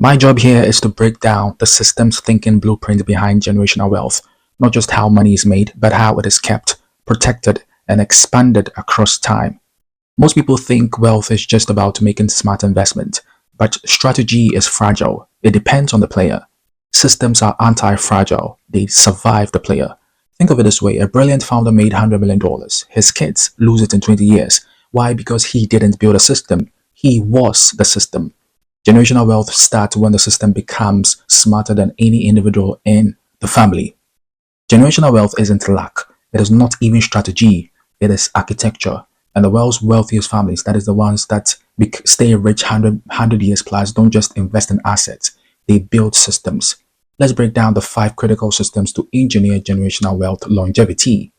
My job here is to break down the systems thinking blueprint behind generational wealth, not just how money is made, but how it is kept, protected, and expanded across time. Most people think wealth is just about making smart investment, but strategy is fragile. It depends on the player. Systems are anti-fragile. They survive the player. Think of it this way. A brilliant founder made $100 million. His kids lose it in 20 years. Why? Because he didn't build a system. He was the system. Generational wealth starts when the system becomes smarter than any individual in the family. Generational wealth isn't luck. It is not even strategy. It is architecture. And the world's wealthiest families, that is the ones that stay rich 100 years plus, don't just invest in assets. They build systems. Let's break down the 5 critical systems to engineer generational wealth longevity.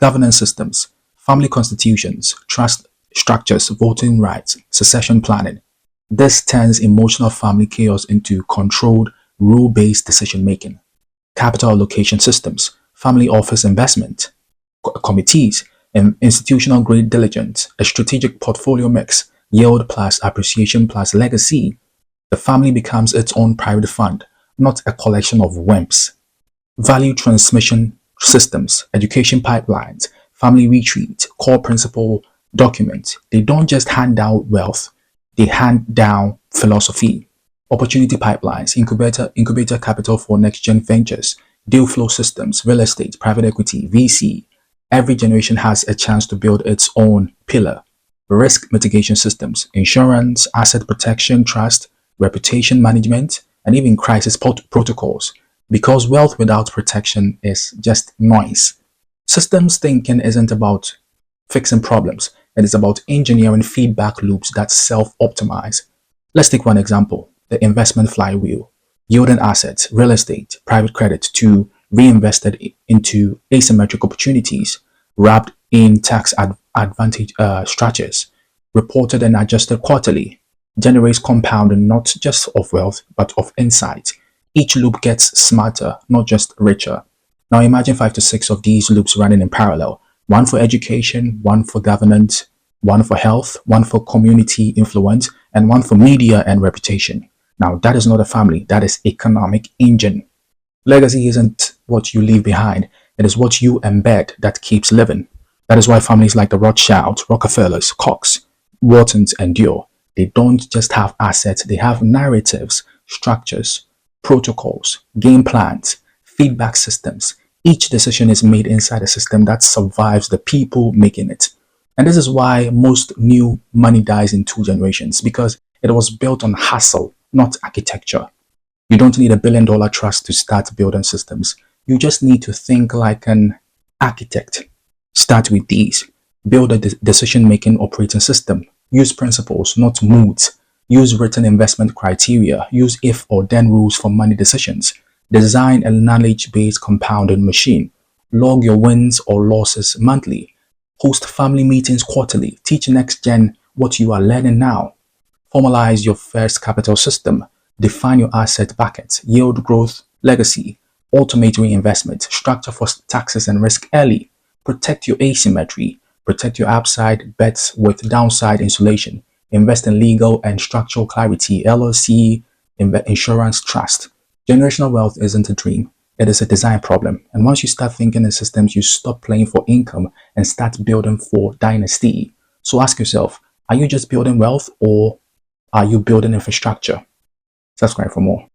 Governance systems, family constitutions, trust structures, voting rights, succession planning. This turns emotional family chaos into controlled, rule-based decision-making. Capital allocation systems, family office investment, committees, and institutional-grade diligence, a strategic portfolio mix, yield plus appreciation plus legacy. The family becomes its own private fund, not a collection of wimps. Value transmission systems, education pipelines, family retreat, core principle documents. They don't just hand down wealth, they hand down philosophy. Opportunity pipelines, incubator capital for next-gen ventures, deal flow systems, real estate, private equity, VC. Every generation has a chance to build its own pillar. Risk mitigation systems, insurance, asset protection, trust, reputation management, and even crisis protocols. Because wealth without protection is just noise. Systems thinking isn't about fixing problems. It is about engineering feedback loops that self-optimize. Let's take one example, the investment flywheel. Yielding assets, real estate, private credit to reinvested into asymmetric opportunities, wrapped in tax advantage structures, reported and adjusted quarterly, generates compounding not just of wealth, but of insight. Each loop gets smarter, not just richer. Now imagine 5 to 6 of these loops running in parallel. One for education, one for governance, one for health, one for community influence, and one for media and reputation. Now that is not a family, that is economic engine. Legacy isn't what you leave behind, it is what you embed that keeps living. That is why families like the Rothschilds, Rockefellers, Kochs, Whartons endure. They don't just have assets, they have narratives, structures, protocols, game plans, feedback systems. Each decision is made inside a system that survives the people making it. And this is why most new money dies in 2 generations, because it was built on hustle, not architecture. You don't need $1 billion trust to start building systems. You just need to think like an architect. Start with these. Build a decision-making operating system. Use principles, not moods. Use written investment criteria. Use if or then rules for money decisions. Design a knowledge-based compounding machine. Log your wins or losses monthly. Host family meetings quarterly. Teach next gen what you are learning now. Formalize your first capital system. Define your asset buckets. Yield growth, legacy. Automate reinvestment. Structure for taxes and risk early. Protect your asymmetry. Protect your upside bets with downside insulation. Invest in legal and structural clarity. LLC, insurance, trust. Generational wealth isn't a dream. It is a design problem. And once you start thinking in systems, you stop playing for income and start building for dynasty. So ask yourself, are you just building wealth or are you building infrastructure? Subscribe for more.